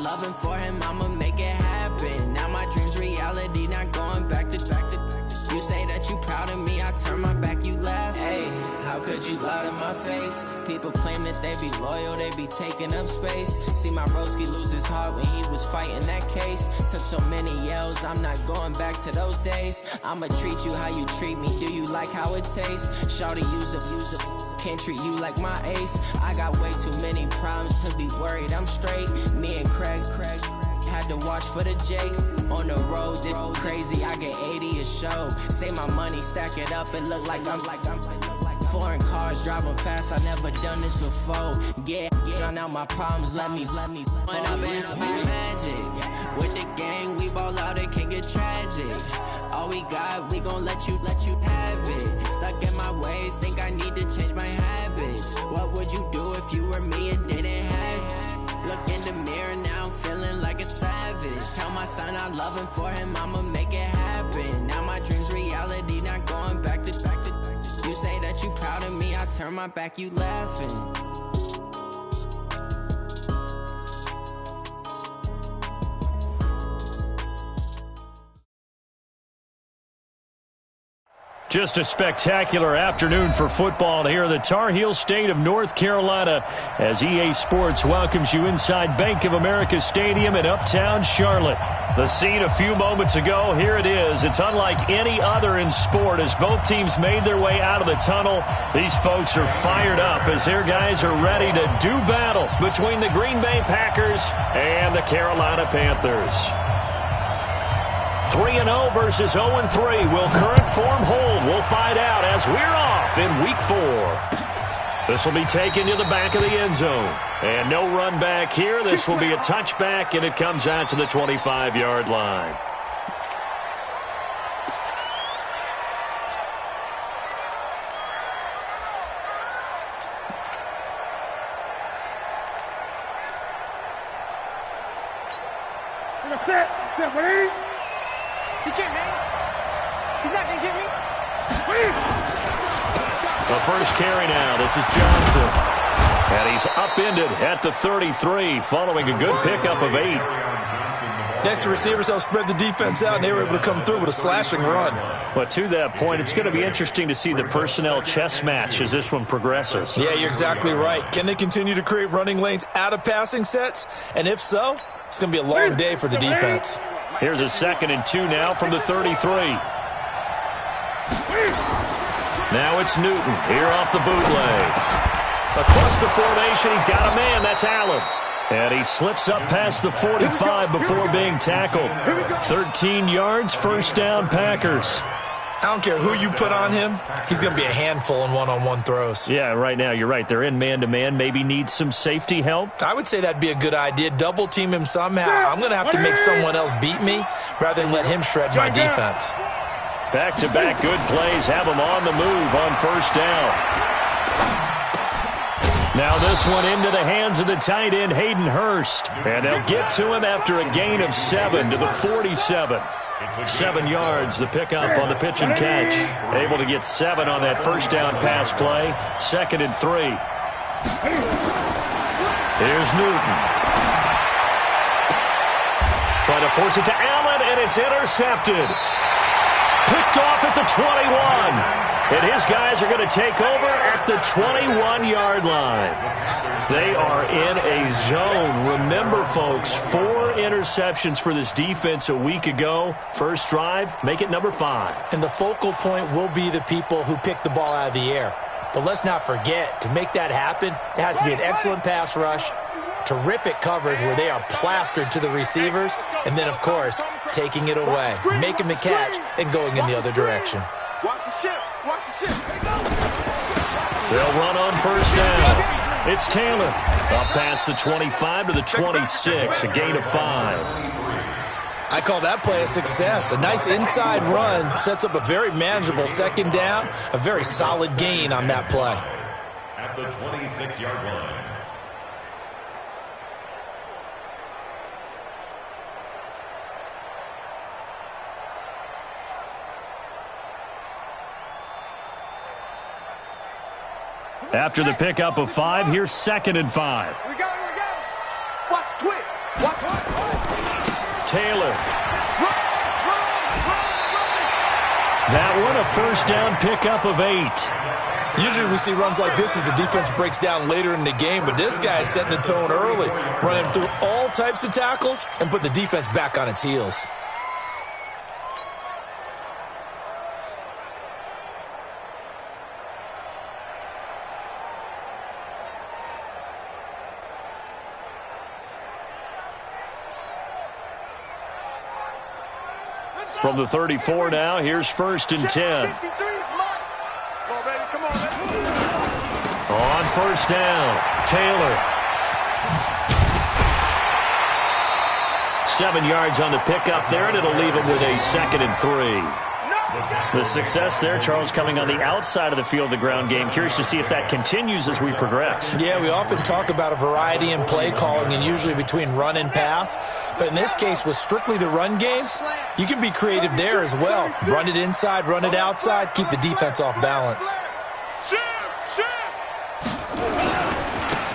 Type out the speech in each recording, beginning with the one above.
loving for him, I'ma make it happen. Now my dream's reality, not going back to. You say that you proud of me, I turn my back, you laugh. Hey, how could you lie to my face? People claim that they be loyal, they be taking up space. See my broski lose his heart when he was fighting that case. Took so many yells, I'm not going back to those days. I'ma treat you how you treat me, do you like how it tastes? Shawty, use up, can't treat you like my ace. I got way too many problems to be worried, I'm straight. Me and Craig had to watch for the Jakes. On the road, this crazy, I get 80 a show. Say my money, stack it up, it look like I'm foreign cars, driving fast, I never done this before. Yeah, drown out my problems, let me When I've been up is magic. With the gang, we ball out, it can get tragic. All we got, we gon' let you have it. Stuck in my ways, think I need to change my habits. What would you do if you were me and didn't have it? Look in the mirror now, I'm feeling like a savage. Tell my son I love him, for him I'ma make it happen. Now my dream's reality, not going back to. You say that you proud of me, I turn my back, you laughing. Just a spectacular afternoon for football here in the Tar Heel state of North Carolina as EA Sports welcomes you inside Bank of America Stadium in uptown Charlotte. The scene a few moments ago, here it is. It's unlike any other in sport as both teams made their way out of the tunnel. These folks are fired up as their guys are ready to do battle between the Green Bay Packers and the Carolina Panthers. 3-0 versus 0-3. Will current form hold? We'll find out as we're off in Week 4. This will be taken to the back of the end zone. And no run back here. This will be a touchback, and it comes out to the 25-yard line. The first carry now. This is Johnson. And he's upended at the 33 following a good pickup of 8. Next receivers helped spread the defense out, and they were able to come through with a slashing run. But to that point, it's going to be interesting to see the personnel chess match as this one progresses. Yeah, you're exactly right. Can they continue to create running lanes out of passing sets? And if so, it's going to be a long day for the defense. Here's a 2nd and 2 now from the 33. Now it's Newton here off the bootleg. Across the formation, he's got a man. That's Allen. And he slips up past the 45 before being tackled. 13 yards, first down, Packers. I don't care who you put on him. He's going to be a handful in one-on-one throws. Yeah, right now, you're right. They're in man-to-man. Maybe need some safety help. I would say that'd be a good idea. Double team him somehow. I'm going to have to make someone else beat me rather than let him shred my defense. Back-to-back good plays have him on the move on first down. Now this one into the hands of the tight end, Hayden Hurst. And they'll get to him after a gain of 7 to the 47. 7 yards, the pickup on the pitch and catch. Able to get 7 on that first down pass play. 2nd and 3. Here's Newton. Trying to force it to Allen, and it's intercepted. Picked off at the 21. And his guys are going to take over at the 21-yard line. They are in a zone. Remember, folks, 4 interceptions for this defense a week ago. First drive, make it number 5. And the focal point will be the people who pick the ball out of the air. But let's not forget, to make that happen, it has to be an excellent pass rush, terrific coverage where they are plastered to the receivers, and then, of course, taking it away, making the catch, and going in the other direction. Watch the ship. Watch the ship. They'll run on first down. It's Taylor. Up past the 25 to the 26, a gain of 5. I call that play a success. A nice inside run sets up a very manageable second down, a very solid gain on that play. At the 26-yard line. After the pickup of 5, here's 2nd and 5. We got it. Watch twist. Taylor. That one, a first down pickup of 8. Usually we see runs like this as the defense breaks down later in the game, but this guy is setting the tone early, running through all types of tackles and put the defense back on its heels. From the 34 now, here's 1st and 10. On 1st down, Taylor. 7 yards on the pickup there, and it'll leave him with a 2nd and 3. The success there, Charles, coming on the outside of the field, the ground game. Curious to see if that continues as we progress. Yeah, we often talk about a variety in play calling and usually between run and pass. But in this case, with strictly the run game, you can be creative there as well. Run it inside, run it outside, keep the defense off balance.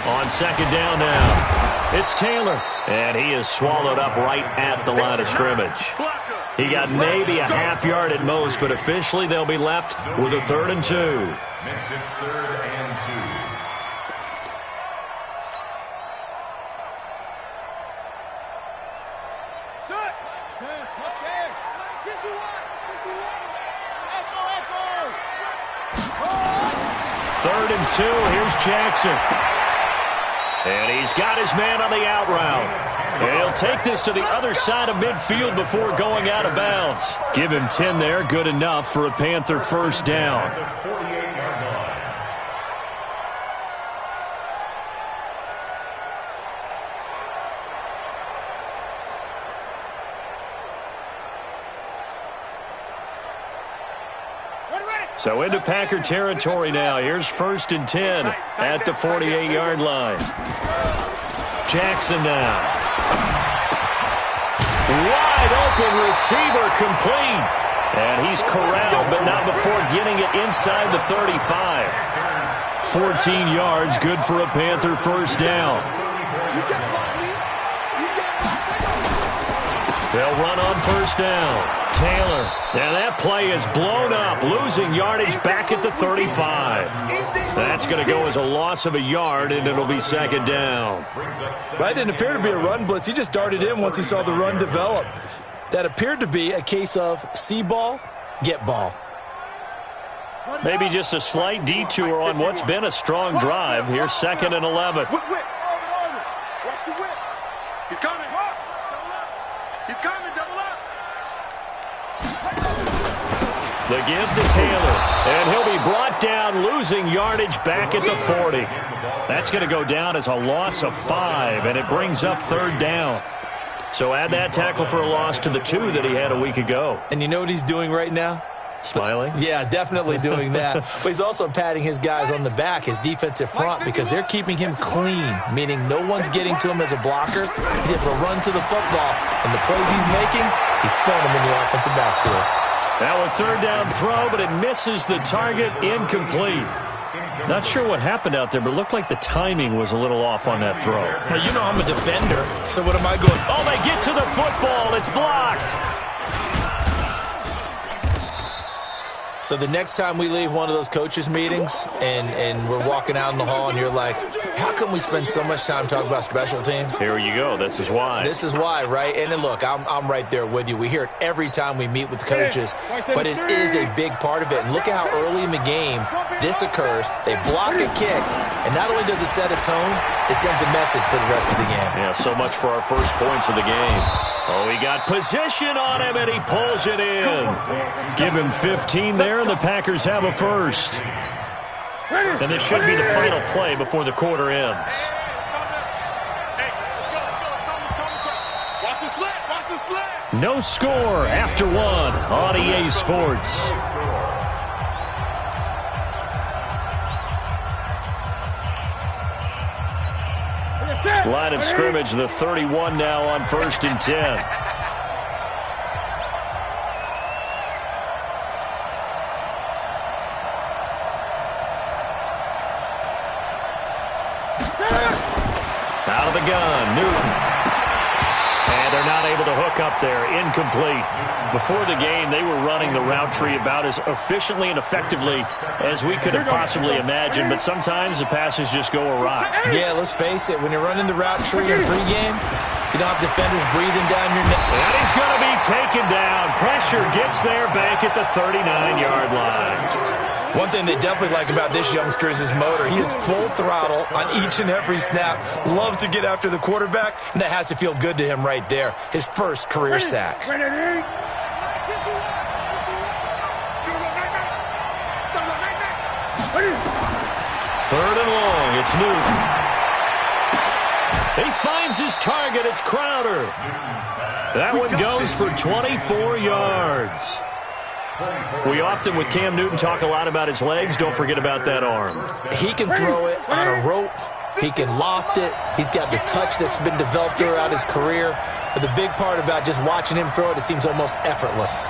On 2nd down now, it's Taylor. And he is swallowed up right at the line of scrimmage. He got maybe a half yard at most, but officially they'll be left with a 3rd and 2. Makes it 3rd and 2. 3rd and 2, here's Jackson. And he's got his man on the out route. And he'll take this to the other side of midfield before going out of bounds. Give him 10 there, good enough for a Panther first down. So into Packer territory now. Here's 1st and 10 at the 48-yard line. Jackson now. Wide open receiver complete. And he's corralled, but not before getting it inside the 35. 14 yards, good for a Panther first down. They'll run on 1st down. Taylor. And that play is blown up, losing yardage back at the 35. That's going to go as a loss of a yard, and it'll be 2nd down. That didn't appear to be a run blitz. He just darted in once he saw the run develop. That appeared to be a case of see ball, get ball. Maybe just a slight detour on what's been a strong drive. Here's 2nd and 11. Watch the whip. He's coming. Double up. He's coming. Double up. The give to Taylor. And he'll be brought down, losing yardage back at the 40. That's going to go down as a loss of 5, and it brings up 3rd down. So add that tackle for a loss to the 2 that he had a week ago. And you know what he's doing right now? Smiling? Yeah, definitely doing that. But he's also patting his guys on the back, his defensive front, because they're keeping him clean, meaning no one's getting to him as a blocker. He's able to run to the football, and the plays he's making, he's throwing them in the offensive backfield. Now a 3rd down throw, but it misses the target, incomplete. Not sure what happened out there, but it looked like the timing was a little off on that throw. Now, you know I'm a defender, so what am I going? Oh, they get to the football. It's blocked. So the next time we leave one of those coaches' meetings and we're walking out in the hall and you're like, how come we spend so much time talking about special teams? Here you go. This is why. This is why, right? And then look, I'm right there with you. We hear it every time we meet with the coaches, but it is a big part of it. And look at how early in the game this occurs. They block a kick, and not only does it set a tone, it sends a message for the rest of the game. Yeah, so much for our first points of the game. Oh, he got position on him, and he pulls it in. Give him 15 there, and the Packers have a first. And this should be the final play before the quarter ends. No score after 1 on EA Sports. Line of scrimmage, the 31 now on 1st and 10. Out of the gun, Newton. they're not able to hook up there. Incomplete. Before the game, they were running the route tree about as efficiently and effectively as we could have possibly imagined, but sometimes the passes just go awry. Yeah, let's face it. When you're running the route tree in pregame, you don't have defenders breathing down your neck. And he's going to be taken down. Pressure gets there back at the 39-yard line. One thing they definitely like about this youngster is his motor. He is full throttle on each and every snap. Loves to get after the quarterback, and that has to feel good to him right there. His first career sack. Third and long. It's Newton. He finds his target. It's Crowder. That one goes for 24 yards. We often, with Cam Newton, talk a lot about his legs. Don't forget about that arm. He can throw it on a rope. He can loft it. He's got the touch that's been developed throughout his career. But the big part about just watching him throw it, it seems almost effortless.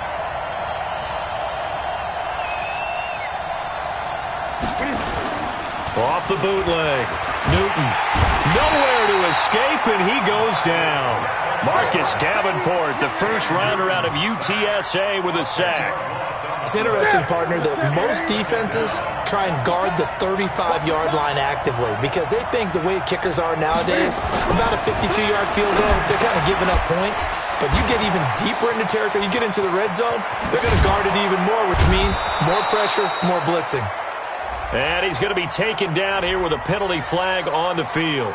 Off the bootleg. Newton. Nowhere to escape, and he goes down. Marcus Davenport, the first rounder out of UTSA with a sack. It's interesting, partner, that most defenses try and guard the 35-yard line actively because they think the way kickers are nowadays, about a 52-yard field goal, they're kind of giving up points. But you get even deeper into territory, you get into the red zone, they're going to guard it even more, which means more pressure, more blitzing. And he's going to be taken down here with a penalty flag on the field.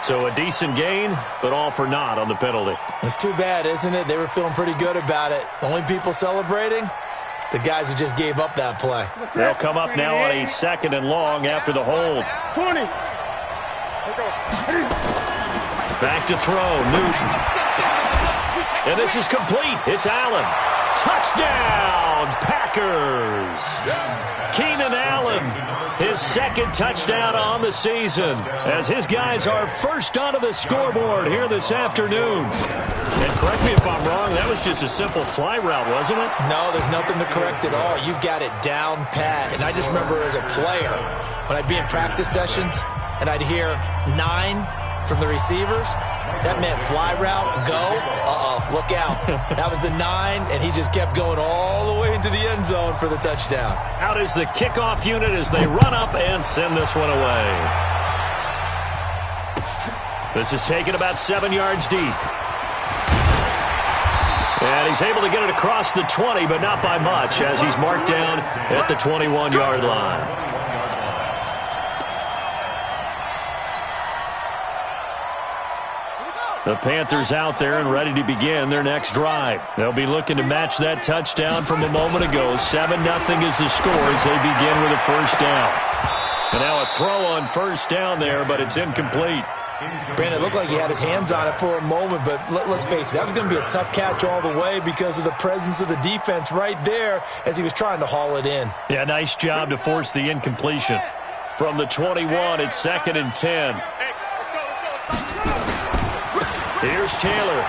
So a decent gain, but all for naught on the penalty. It's too bad, isn't it? They were feeling pretty good about it. The only people celebrating, the guys who just gave up that play. They'll come up now on a 2nd and long after the hold. 20. Back to throw, Newton. And this is complete. It's Allen. Touchdown, Packers. Keenan Allen, his 2nd touchdown on the season, as his guys are first onto the scoreboard here this afternoon. And correct me if I'm wrong, that was just a simple fly route, wasn't it? No, there's nothing to correct at all. You've got it down pat. And I just remember as a player, when I'd be in practice sessions and I'd hear 9 from the receivers, that meant fly route, go, look out. That was the 9, and he just kept going all the way into the end zone for the touchdown. Out is the kickoff unit as they run up and send this one away. This is taken about 7 yards deep. And he's able to get it across the 20, but not by much, as he's marked down at the 21-yard line. The Panthers out there and ready to begin their next drive. They'll be looking to match that touchdown from a moment ago. 7-0 is the score as they begin with a first down. And now a throw on first down there, but it's incomplete. Brandon, it looked like he had his hands on it for a moment, but let's face it, that was going to be a tough catch all the way because of the presence of the defense right there as he was trying to haul it in. Yeah, nice job to force the incompletion. From the 21, it's 2nd and 10. Here's Taylor.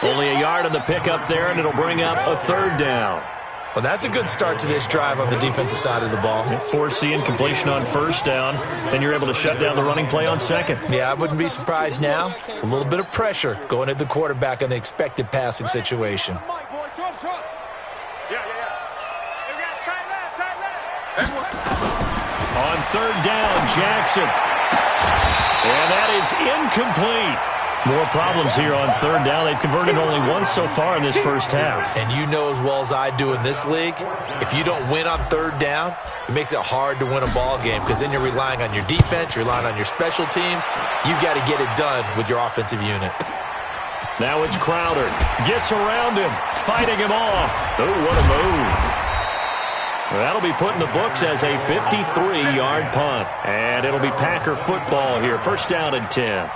Only a yard on the pickup there, and it'll bring up a 3rd down. Well, that's a good start to this drive on the defensive side of the ball. Force the incompletion on first down, and you're able to shut down the running play on 2nd. Yeah, I wouldn't be surprised now. A little bit of pressure going at the quarterback on the expected passing situation. On 3rd down, Jackson. And that is incomplete. More problems here on 3rd down. They've converted only once so far in this first half. And you know as well as I do in this league, if you don't win on 3rd down, it makes it hard to win a ball game because then you're relying on your defense, you're relying on your special teams. You've got to get it done with your offensive unit. Now it's Crowder. Gets around him, fighting him off. Oh, what a move. That'll be put in the books as a 53-yard punt. And it'll be Packer football here. First down and 10.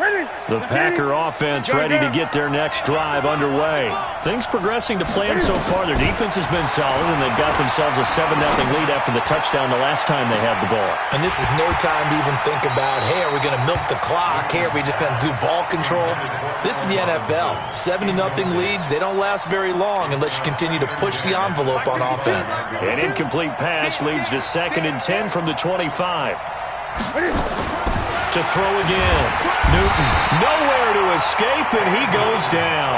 The Packer offense ready to get their next drive underway. Things progressing to plan so far. Their defense has been solid, and they've got themselves a 7-0 lead after the touchdown the last time they had the ball. And this is no time to even think about, hey, are we going to milk the clock? Hey, are we just going to do ball control? This is the NFL. 7-0 leads, they don't last very long unless you continue to push the envelope on offense. An incomplete pass leads to 2nd and 10 from the 25. To throw again. Newton nowhere to escape, and he goes down.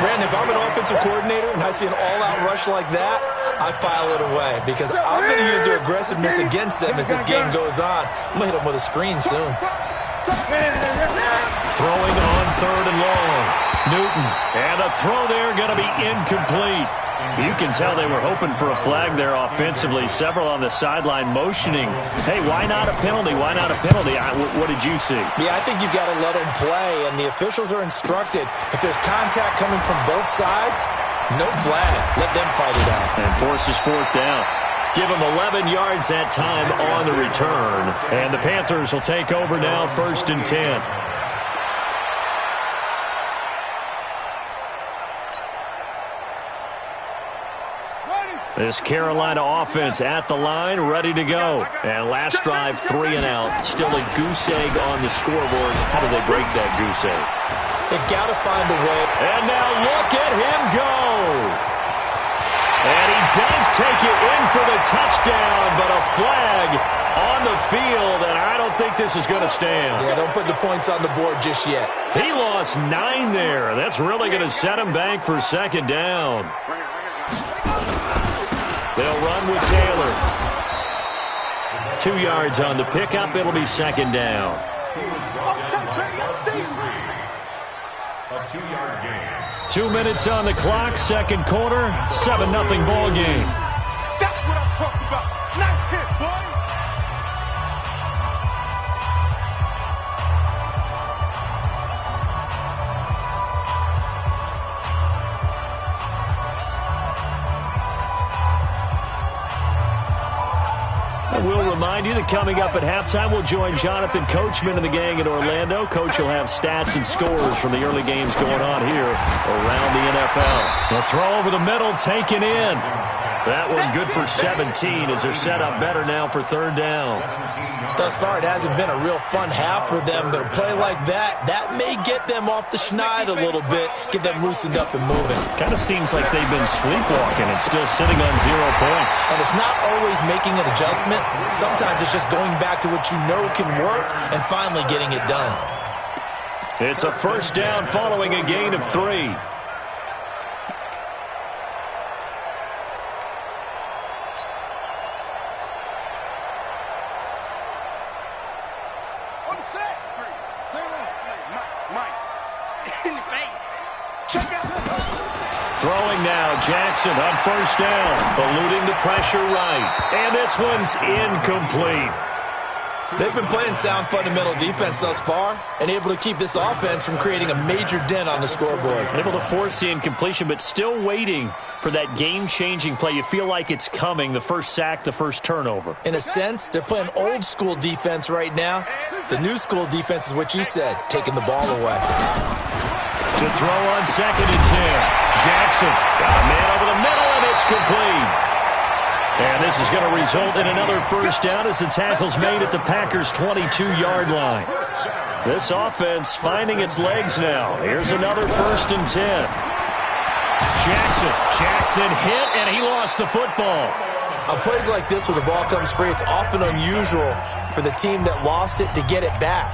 Brandon, if I'm an offensive coordinator and I see an all-out rush like that, I file it away because I'm going to use their aggressiveness against them as this game goes on. I'm going to hit them with a screen soon. Throwing on 3rd and long. Newton, and a throw there going to be incomplete. You can tell they were hoping for a flag there offensively. Several on the sideline motioning. Hey, why not a penalty? Why not a penalty? What did you see? Yeah, I think you've got to let them play, and the officials are instructed. If there's contact coming from both sides, no flag. Let them fight it out. And forces 4th down. Give them 11 yards that time on the return. And the Panthers will take over now, 1st and 10. This Carolina offense at the line, ready to go. And last drive, 3 and out. Still a goose egg on the scoreboard. How do they break that goose egg? They got to find a way. And now look at him go. And he does take it in for the touchdown, but a flag on the field, and I don't think this is going to stand. Yeah, don't put the points on the board just yet. He lost 9 there. That's really going to set him back for 2nd down. They'll run with Taylor. 2 yards on the pickup. It'll be 2nd down. A 2-yard gain. 2 minutes on the clock. 2nd quarter. 7-0 ball game. That's what I'm talking about. Nice hit, boy. We'll remind you that coming up at halftime, we'll join Jonathan Coachman and the gang in Orlando. Coach will have stats and scores from the early games going on here around the NFL. The throw over the middle, taken in. That one good for 17 as they're set up better now for 3rd down. Thus far, it hasn't been a real fun half for them, but a play like that may get them off the schneid a little bit, get them loosened up and moving. Kind of seems like they've been sleepwalking and still sitting on 0 points. And it's not always making an adjustment. Sometimes it's just going back to what you know can work and finally getting it done. It's a 1st down following a gain of 3. Throwing now, Jackson on 1st down, eluding the pressure right. And this one's incomplete. They've been playing sound fundamental defense thus far and able to keep this offense from creating a major dent on the scoreboard. Able to force the incompletion, but still waiting for that game-changing play. You feel like it's coming, the first sack, the first turnover. In a sense, they're playing old-school defense right now. The new-school defense is what you said, taking the ball away. To throw on 2nd and 10. Jackson got a man over the middle, and it's complete. And this is going to result in another 1st down as the tackle's made at the Packers' 22-yard line. This offense finding its legs now. Here's another 1st and 10. Jackson hit, and he lost the football. On plays like this where the ball comes free, it's often unusual for the team that lost it to get it back.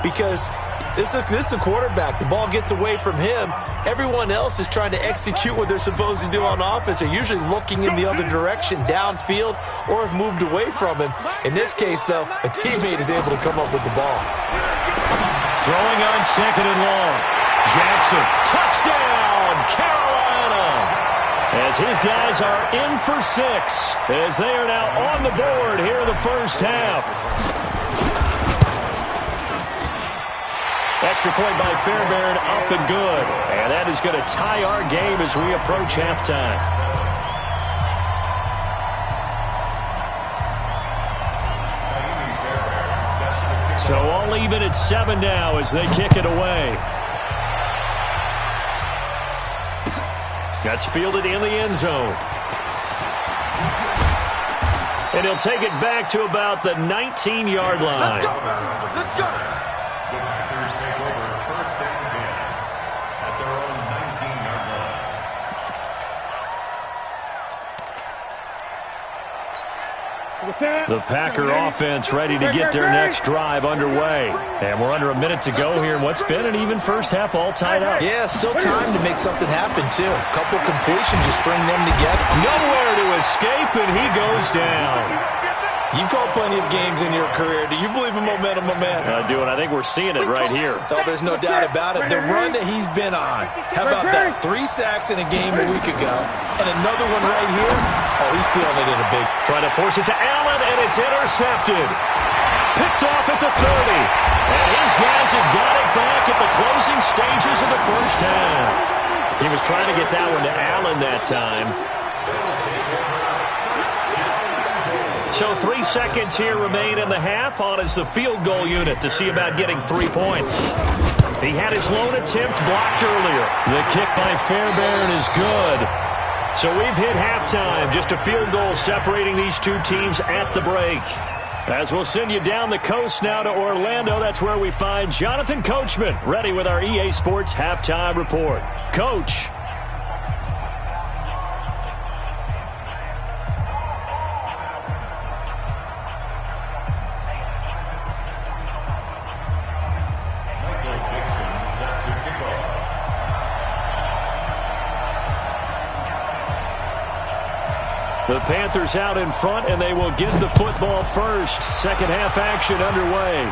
Because this is the quarterback. The ball gets away from him. Everyone else is trying to execute what they're supposed to do on offense. They're usually looking in the other direction, downfield, or have moved away from him. In this case, though, a teammate is able to come up with the ball. Throwing on 2nd and long. Jackson, touchdown, Carolina! As his guys are in for 6, as they are now on the board here in the 1st half. Extra point by Fairbairn, up and good. And that is going to tie our game as we approach halftime. So all even at 7 now as they kick it away. That's fielded in the end zone. And he'll take it back to about the 19-yard line. Let's go. The Packers take over first and 10 at their own 19-yard line. The Packer offense ready to get their next drive underway. And we're under a minute to go here in what's been an even first half, all tied up. Yeah, still time to make something happen, too. A couple completions, just string them together. Nowhere to escape, and he goes down. You've called plenty of games in your career. Do you believe in momentum, my man? I do, and I think we're seeing it right here. Oh, there's no doubt about it. The run that he's been on. How about that? 3 sacks in a game a week ago. And another one right here. Oh, he's feeling it in a big. Trying to force it to Allen, and it's intercepted. Picked off at the 30. And his guys have got it back at the closing stages of the first half. He was trying to get that one to Allen that time. So 3 seconds here remain in the half. On is the field goal unit to see about getting 3 points. He had his lone attempt blocked earlier. The kick by Fairbairn is good. So we've hit halftime. Just a field goal separating these two teams at the break. As we'll send you down the coast now to Orlando, that's where we find Jonathan Coachman, ready with our EA Sports Halftime Report. Coach. The Panthers out in front, and they will get the football first. Second half action underway.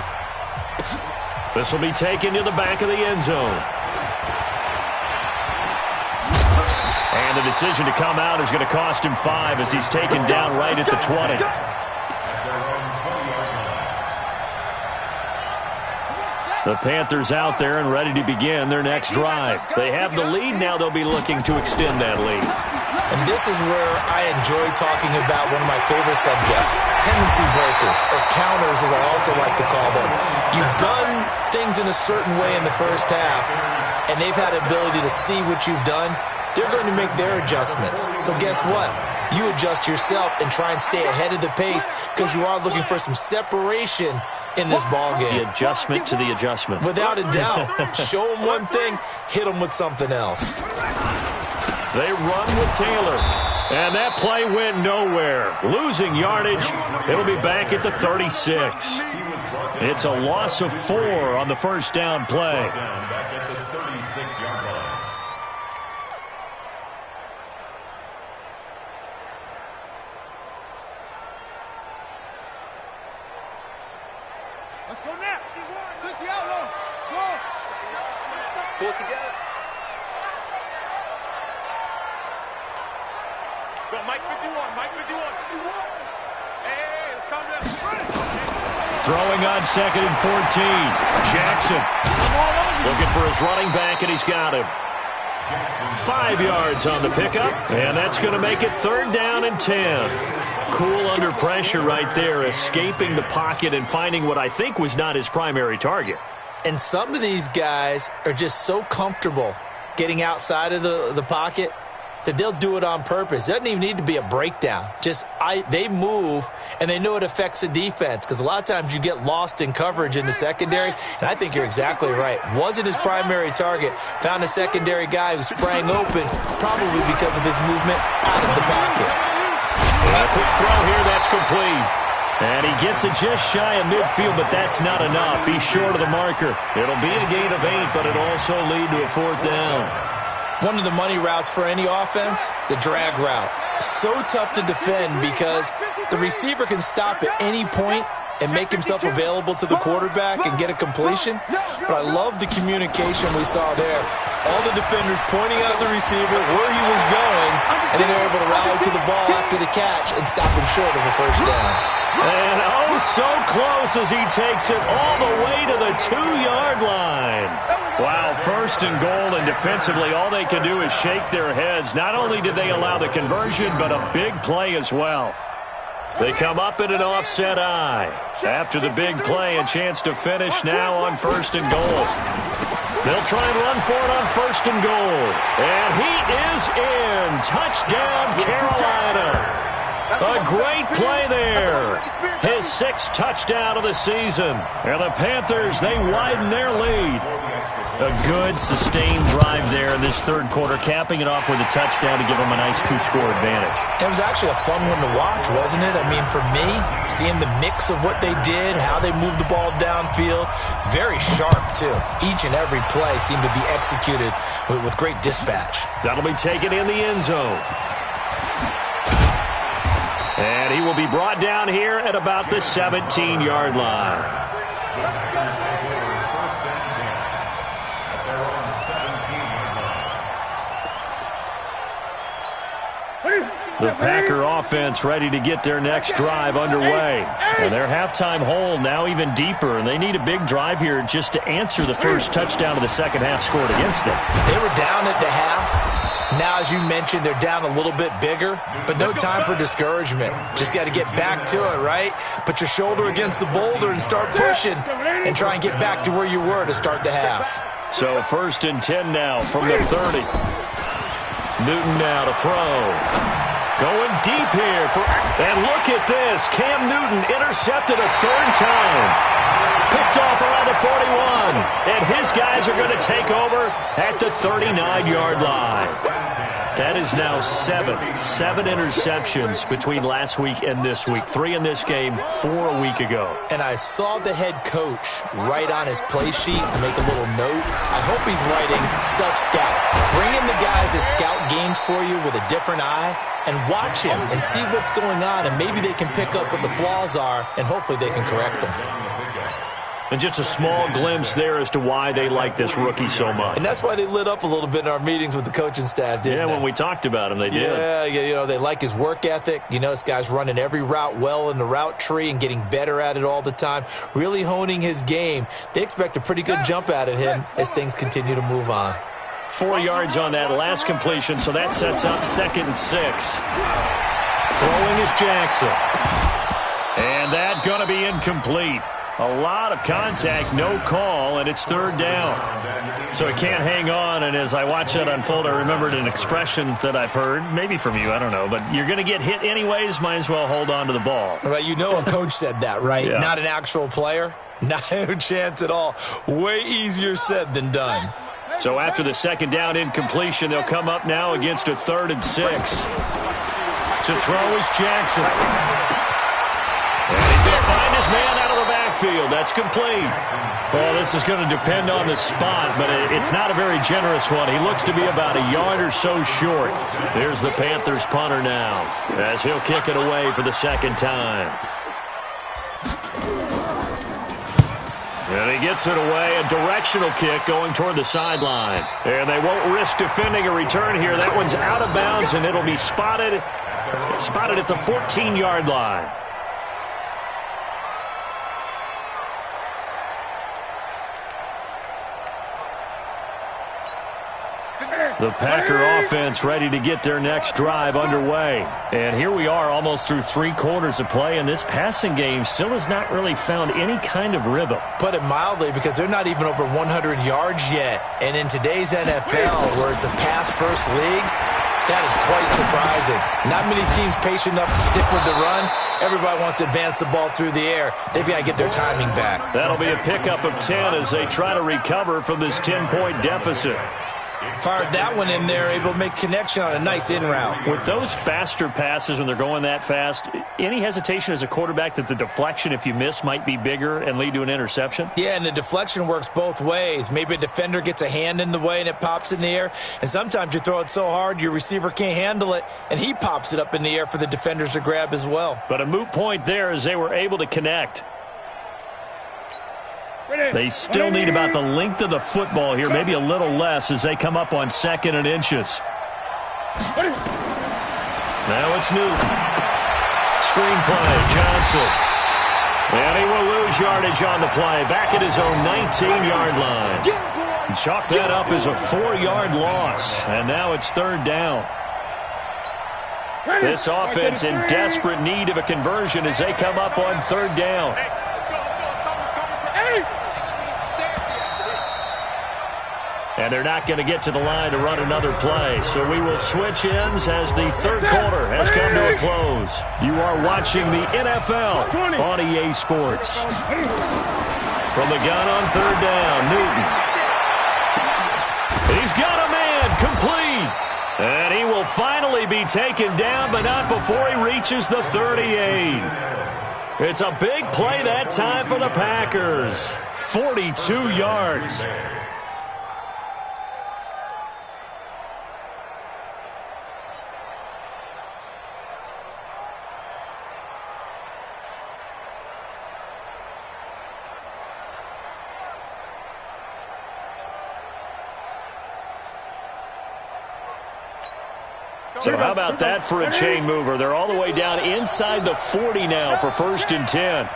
This will be taken to the back of the end zone. And the decision to come out is going to cost him 5 as he's taken down right at the 20. The Panthers out there and ready to begin their next drive. They have the lead. Now they'll be looking to extend that lead. And this is where I enjoy talking about one of my favorite subjects, tendency breakers, or counters as I also like to call them. You've done things in a certain way in the first half, and they've had the ability to see what you've done. They're going to make their adjustments. So guess what? You adjust yourself and try and stay ahead of the pace because you are looking for some separation in this ballgame. The adjustment to the adjustment. Without a doubt. Show them one thing, hit them with something else. They run with Taylor. And that play went nowhere. Losing yardage. It'll be back at the 36. It's a loss of 4 on the first down play. Back at the 36-yard line. Let's go now. 60 out low. Go. Pull it together. Go, Mike 51. Mike 51. Hey, let's calm down. Throwing on 2nd and 14. Jackson looking for his running back, and he's got him. 5 yards on the pickup, and that's going to make it 3rd down and 10. Cool under pressure right there, escaping the pocket and finding what I think was not his primary target. And some of these guys are just so comfortable getting outside of the pocket that they'll do it on purpose. It doesn't even need to be a breakdown. They move, and they know it affects the defense because a lot of times you get lost in coverage in the secondary, and I think you're exactly right. Wasn't his primary target. Found a secondary guy who sprang open, probably because of his movement out of the pocket. A quick throw here, that's complete. And he gets it just shy of midfield, but that's not enough. He's short of the marker. It'll be a gain of 8, but it'll also lead to a 4th down. One of the money routes for any offense, the drag route. So tough to defend because the receiver can stop at any point and make himself available to the quarterback and get a completion. But I love the communication we saw there. All the defenders pointing out the receiver where he was going, and then they were able to rally to the ball after the catch and stop him short of a first down. And oh, so close as he takes it all the way to the 2-yard line. Wow, 1st and goal, and defensively all they can do is shake their heads. Not only did they allow the conversion, but a big play as well. They come up in an offset eye. After the big play, a chance to finish now on 1st and goal. They'll try and run for it on 1st and goal. And he is in. Touchdown, Carolina. A great play there. His 6th touchdown of the season. And the Panthers, they widen their lead. A good, sustained drive there in this 3rd quarter, capping it off with a touchdown to give them a nice 2-score advantage. It was actually a fun one to watch, wasn't it? I mean, for me, seeing the mix of what they did, how they moved the ball downfield, very sharp, too. Each and every play seemed to be executed with great dispatch. That'll be taken in the end zone. And he will be brought down here at about the 17-yard line. The Packer offense ready to get their next drive underway. And their halftime hole now even deeper, and they need a big drive here just to answer the first touchdown of the second half scored against them. They were down at the half. Now, as you mentioned, they're down a little bit bigger, but no time for discouragement. Just got to get back to it, right? Put your shoulder against the boulder and start pushing and try and get back to where you were to start the half. So 1st and 10 now from the 30. Newton now to throw. Going deep here. And look at this. Cam Newton intercepted a 3rd time. Picked off around the 41. And his guys are going to take over at the 39-yard line. That is now 7 interceptions between last week and this week. 3 in this game, 4 a week ago. And I saw the head coach write on his play sheet and make a little note. I hope he's writing self-scout. Bring in the guys that scout games for you with a different eye and watch him and see what's going on, and maybe they can pick up what the flaws are, and hopefully they can correct them. And just a small glimpse there as to why they like this rookie so much. And that's why they lit up a little bit in our meetings with the coaching staff, didn't they? Yeah, when we talked about him, they did. Yeah, you know, they like his work ethic. You know, this guy's running every route well in the route tree and getting better at it all the time, really honing his game. They expect a pretty good jump out of him as things continue to move on. 4 yards on that last completion, so that sets up 2nd and 6. Throwing is Jackson. And that going to be incomplete. A lot of contact, no call, and it's 3rd down. So it can't hang on, and as I watch that unfold, I remembered an expression that I've heard, maybe from you, I don't know, but you're going to get hit anyways, might as well hold on to the ball. Right, you know a coach said that, right? Yeah. Not an actual player? No chance at all. Way easier said than done. So after the 2nd down incompletion, they'll come up now against a 3rd and 6. To throw is Jackson. And he's going to find his man out of the backfield. That's complete. Well, this is going to depend on the spot, but it's not a very generous one. He looks to be about a yard or so short. There's the Panthers punter now, as he'll kick it away for the 2nd time. And he gets it away, a directional kick going toward the sideline. And they won't risk defending a return here. That one's out of bounds, and it'll be spotted at the 14-yard line. The Packer offense ready to get their next drive underway. And here we are almost through 3 quarters of play, and this passing game still has not really found any kind of rhythm. Put it mildly, because they're not even over 100 yards yet. And in today's NFL, where it's a pass-first league, that is quite surprising. Not many teams patient enough to stick with the run. Everybody wants to advance the ball through the air. They've got to get their timing back. That'll be a pickup of 10 as they try to recover from this 10-point deficit. Fired that one in there, able to make connection on a nice in route. With those faster passes when they're going that fast, any hesitation as a quarterback that the deflection, if you miss, might be bigger and lead to an interception? Yeah, and the deflection works both ways. Maybe a defender gets a hand in the way and it pops in the air, and sometimes you throw it so hard your receiver can't handle it, and he pops it up in the air for the defenders to grab as well. But a moot point there as they were able to connect. They still need about the length of the football here, maybe a little less as they come up on 2nd and inches. Now it's Newton. Screen play, Johnson. And he will lose yardage on the play, back at his own 19-yard line. Chalk that up as a 4-yard loss, and now it's 3rd down. This offense in desperate need of a conversion as they come up on third down. And they're not going to get to the line to run another play. So we will switch ends as the third quarter has come to a close. You are watching the NFL on EA Sports. From the gun on third down, Newton. He's got a man, complete. And he will finally be taken down, but not before he reaches the 38. It's a big play that time for the Packers. 42 yards. So how about that for a chain mover? They're all the way down inside the 40 now for 1st and 10.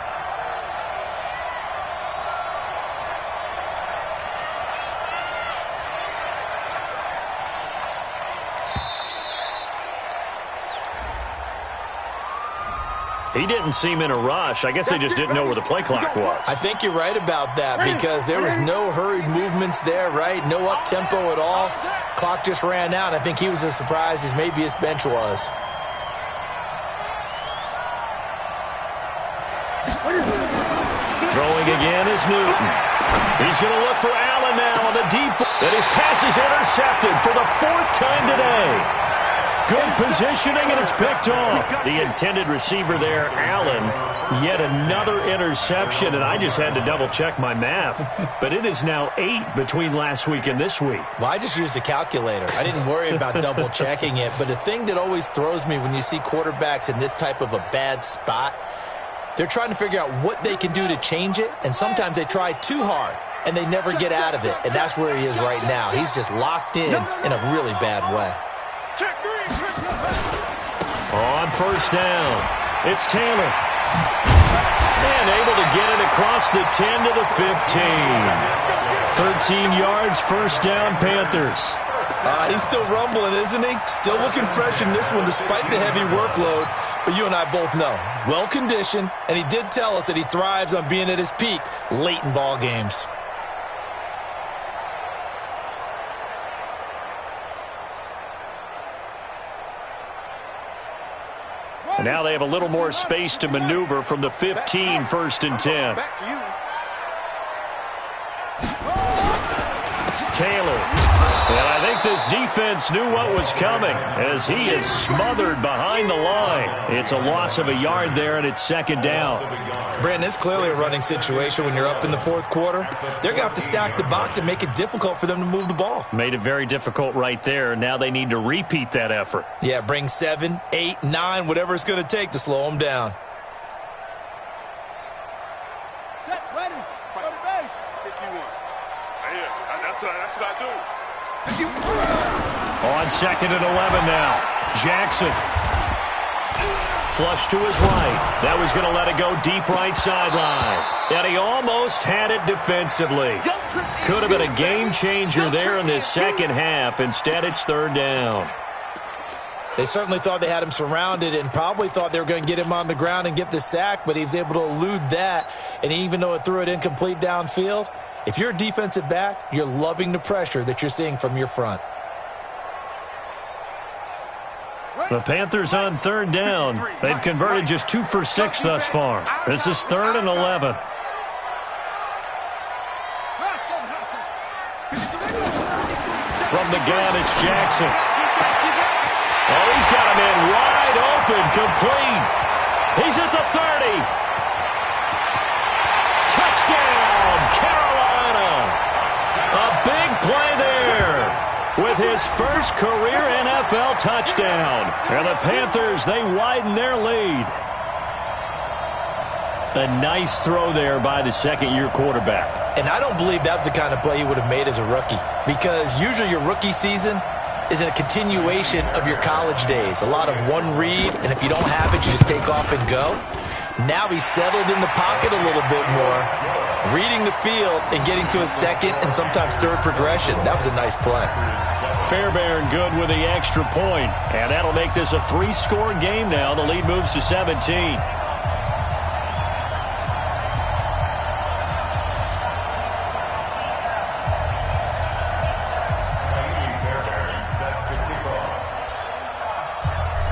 He didn't seem in a rush. I guess they just didn't know where the play clock was. I think you're right about that because there was no hurried movements there, right? No up-tempo at all. Clock just ran out. I think he was as surprised as maybe his bench was. Throwing again is Newton. He's going to look for Allen now on the deep ball. And his pass is intercepted for the 4th time today. Good positioning, and it's picked off. The intended receiver there, Allen, yet another interception, and I just had to double-check my math. But it is now 8 between last week and this week. Well, I just used a calculator. I didn't worry about double-checking it. But the thing that always throws me when you see quarterbacks in this type of a bad spot, they're trying to figure out what they can do to change it, and sometimes they try too hard, and they never get out of it. And that's where he is right now. He's just locked in a really bad way. On 1st down, it's Taylor. And able to get it across the 10 to the 15. 13 yards, 1st down, Panthers. He's still rumbling, isn't he? Still looking fresh in this one despite the heavy workload. But you and I both know, well-conditioned, and he did tell us that he thrives on being at his peak late in ball games. And now they have a little more space to maneuver from the 15, 1st and 10. Taylor. And I think this defense knew what was coming as he is smothered behind the line. It's a loss of a yard there, and it's 2nd down. Brandon, it's clearly a running situation when you're up in the 4th quarter. They're going to have to stack the box and make it difficult for them to move the ball. Made it very difficult right there. Now they need to repeat that effort. Yeah, bring 7, 8, 9, whatever it's going to take to slow them down. Set, ready, go to base. 51. That's what I do. On 2nd and 11 now. Jackson. Flush to his right. That was going to let it go deep right sideline. And he almost had it defensively. Could have been a game changer there in this 2nd half. Instead, it's 3rd down. They certainly thought they had him surrounded and probably thought they were going to get him on the ground and get the sack, but he was able to elude that. And even though it threw it incomplete downfield, if you're a defensive back, you're loving the pressure that you're seeing from your front. The Panthers on 3rd down. They've converted just 2 for 6 thus far. This is 3rd and 11. From the gun, it's Jackson. Oh, he's got a man wide open, complete. He's at the 30. Touchdown, Carolina. A big play there with his first career NFL touchdown. And the Panthers, they widen their lead. A nice throw there by the 2nd-year quarterback. And I don't believe that was the kind of play he would have made as a rookie, because usually your rookie season is a continuation of your college days. A lot of one read, and if you don't have it, you just take off and go. Now he's settled in the pocket a little bit more. reading the field and getting to a second and sometimes third progression. That was a nice play. Fairbairn good with the extra point, and that'll make this a 3-score game now. The lead moves to 17.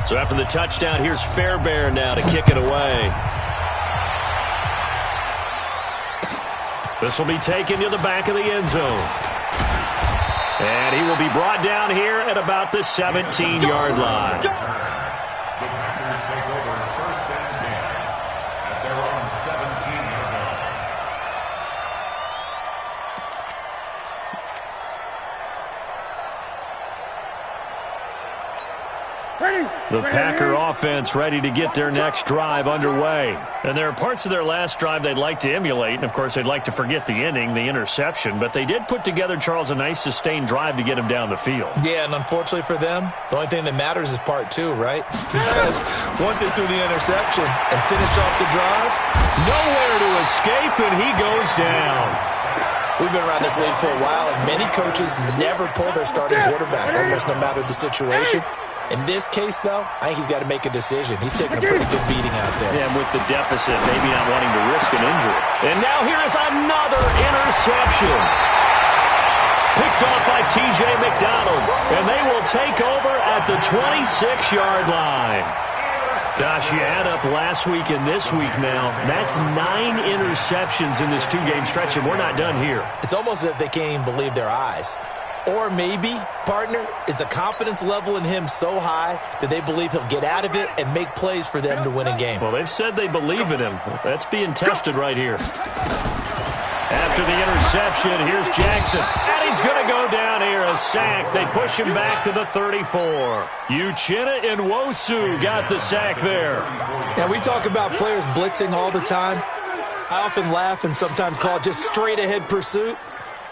So after the touchdown, here's Fairbairn now to kick it away. This will be taken to the back of the end zone. And he will be brought down here at about the 17-yard line. The Packers take over first and 10 at their own 17-yard line. The Packer offense ready to get their next drive underway. And there are parts of their last drive they'd like to emulate. And, of course, they'd like to forget the inning, the interception. But they did put together, Charles, a nice sustained drive to get him down the field. Yeah, and unfortunately for them, the only thing that matters is part 2, right? Because once they threw the interception and finished off the drive, nowhere to escape, and he goes down. We've been around this league for a while, and many coaches never pull their starting quarterback, almost no matter the situation. In this case, though, I think he's got to make a decision. He's taking a pretty good beating out there. Yeah, and with the deficit, maybe not wanting to risk an injury. And now here is another interception. Picked off by T.J. McDonald, and they will take over at the 26-yard line. Gosh, you add up last week and this week now, that's 9 interceptions in this 2-game stretch, and we're not done here. It's almost as if they can't even believe their eyes. Or maybe, partner, is the confidence level in him so high that they believe he'll get out of it and make plays for them to win a game. Well, they've said they believe in him. That's being tested right here. After the interception, here's Jackson. And he's going to go down here, a sack. They push him back to the 34. Uchenna and Nwosu got the sack there. Now, we talk about players blitzing all the time. I often laugh and sometimes call it just straight-ahead pursuit.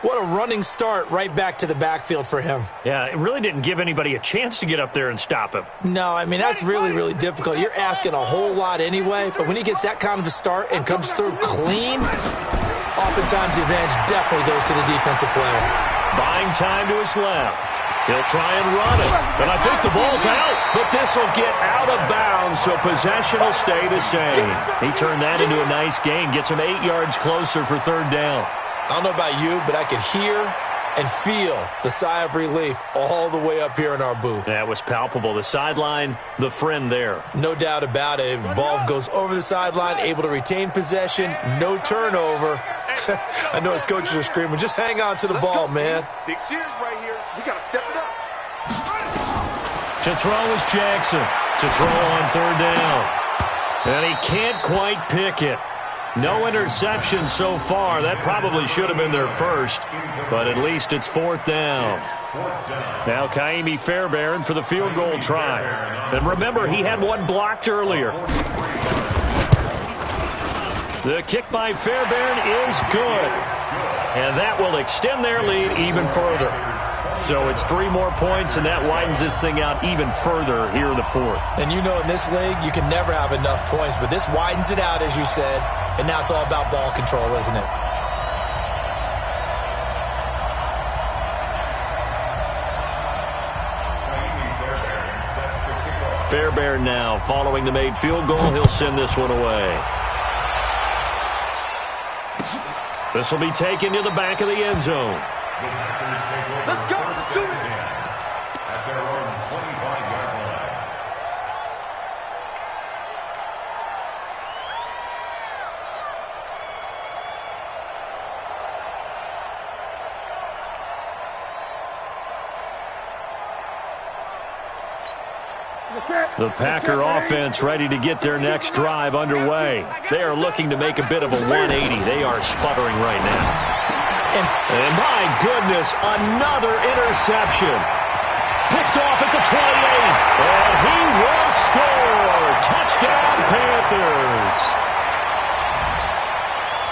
What a running start right back to the backfield for him. Yeah, it really didn't give anybody a chance to get up there and stop him. No, I mean, that's really, really difficult. You're asking a whole lot anyway, but when he gets that kind of a start and comes through clean, oftentimes the advantage definitely goes to the defensive player. Buying time to his left. He'll try and run it, but I think the ball's out. But this will get out of bounds, so possession will stay the same. He turned that into a nice gain, gets him 8 yards closer for third down. I don't know about you, but I could hear and feel the sigh of relief all the way up here in our booth. That was palpable. The sideline, the friend there. No doubt about it. The ball goes over the sideline, able to retain possession, no turnover. I know his coaches are screaming, just hang on to the ball, man. Big series right here. We got to step it up. To throw is Jackson. To throw on third down. And he can't quite pick it. No interception so far. That probably should have been their first, but at least it's fourth down. Now Kaimi Fairbairn for the field goal try. And remember, he had one blocked earlier. The kick by Fairbairn is good, and that will extend their lead even further. So it's 3 more points, and that widens this thing out even further here in the fourth. And you know in this league, you can never have enough points, but this widens it out, as you said, and now it's all about ball control, isn't it? Fairbairn now following the made field goal. He'll send this one away. This will be taken to the back of the end zone. Let's go. Let's do it. At their own 25-yard line. The Packer offense ready to get their next drive underway. They are looking to make a bit of a 180. They are sputtering right now. And my goodness, another interception. Picked off at the 28. And he will score. Touchdown, Panthers.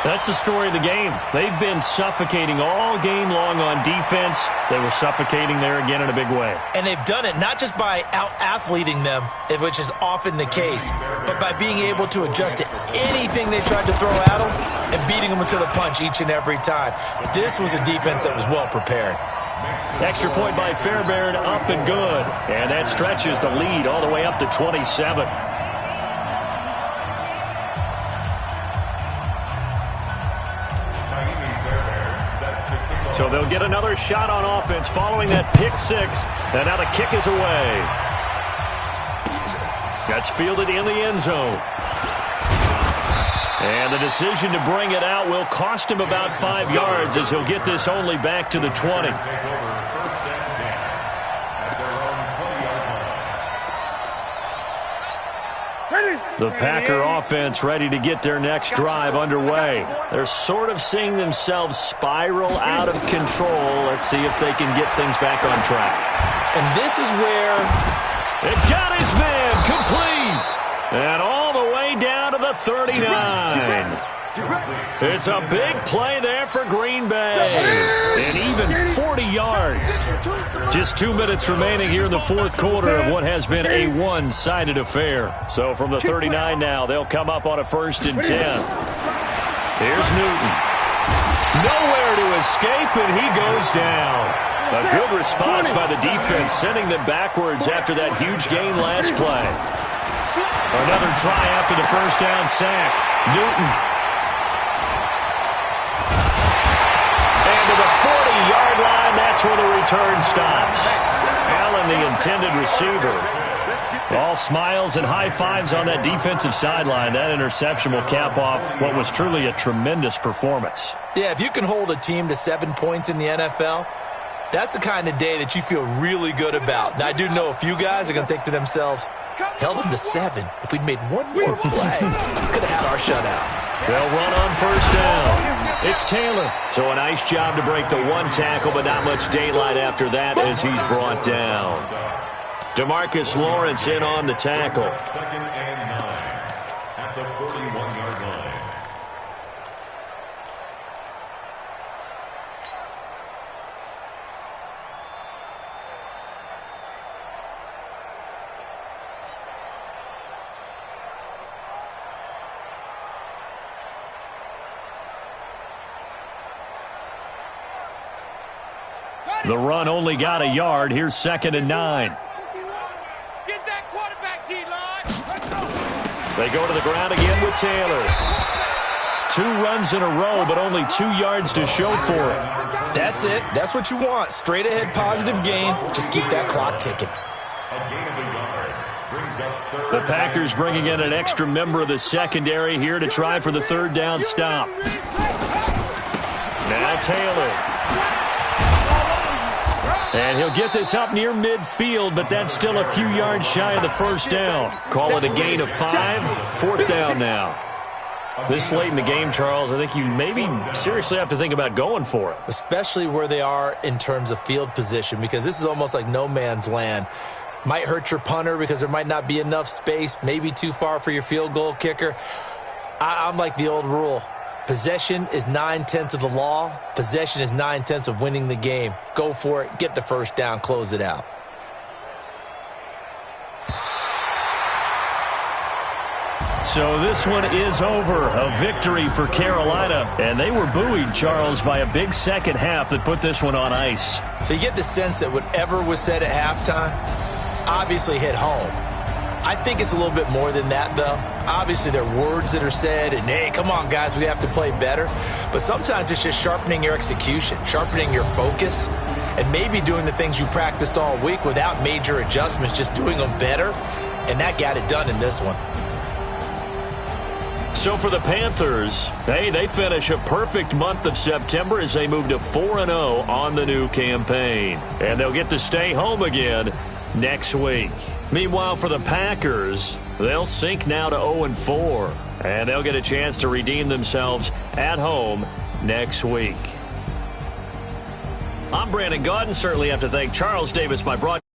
That's the story of the game. They've been suffocating all game long on defense. They were suffocating there again in a big way. And they've done it not just by out-athleting them, which is often the case, but by being able to adjust to anything they tried to throw at them and beating them to the punch each and every time. This was a defense that was well prepared. Extra point by Fairbairn, up and good. And that stretches the lead all the way up to 27. So they'll get another shot on offense following that pick six. And now the kick is away. That's fielded in the end zone. And the decision to bring it out will cost him about 5 yards as he'll get this only back to the 20. The Packer offense ready to get their next drive underway. They're sort of seeing themselves spiral out of control. Let's see if they can get things back on track. And this is where it got his man complete. And all the way down to the 39. It's a big play there for Green Bay. And even 40 yards. Just 2 minutes remaining here in the fourth quarter of what has been a one-sided affair. So from the 39 now, they'll come up on a 1st and 10. Here's Newton. Nowhere to escape, and he goes down. A good response by the defense, sending them backwards after that huge gain last play. Another try after the first down sack. Newton. And to the 40-yard line, that's where the return stops. Allen, the intended receiver. All smiles and high fives on that defensive sideline. That interception will cap off what was truly a tremendous performance. Yeah, if you can hold a team to 7 points in the NFL, that's the kind of day that you feel really good about. Now, I do know a few guys are going to think to themselves, held them to 7. If we'd made one more play, could have had our shutout. They'll run on first down. It's Taylor. So a nice job to break the one tackle, but not much daylight after that as he's brought down. DeMarcus Lawrence in on the tackle. 2nd and 9 at the 41-yard line. The run only got a yard. Here's 2nd and 9. Get that quarterback, D-line. They go to the ground again with Taylor. 2 runs in a row, but only 2 yards to show for it. That's it. That's what you want. Straight ahead positive gain. Just keep that clock ticking. A gain of a yard brings up 3rd. The Packers bringing in an extra member of the secondary here to try for the 3rd down stop. Now Taylor. And he'll get this up near midfield, but that's still a few yards shy of the first down. Call it a gain of 5. 4th down now. This late in the game, Charles, I think you maybe seriously have to think about going for it. Especially where they are in terms of field position, because this is almost like no man's land. Might hurt your punter because there might not be enough space, maybe too far for your field goal kicker. I'm like the old rule. Possession is 9/10 of the law. Possession is 9/10 of winning the game. Go for it. Get the first down. Close it out. So this one is over. A victory for Carolina. And they were buoyed, Charles, by a big second half that put this one on ice. So you get the sense that whatever was said at halftime obviously hit home. I think it's a little bit more than that, though. Obviously, there are words that are said, and, hey, come on, guys, we have to play better. But sometimes it's just sharpening your execution, sharpening your focus, and maybe doing the things you practiced all week without major adjustments, just doing them better, and that got it done in this one. So for the Panthers, hey, they finish a perfect month of September as they move to 4-0 on the new campaign. And they'll get to stay home again next week. Meanwhile, for the Packers, they'll sink now to 0-4, and they'll get a chance to redeem themselves at home next week. I'm Brandon Gaudin. Certainly have to thank Charles Davis, my broadcaster.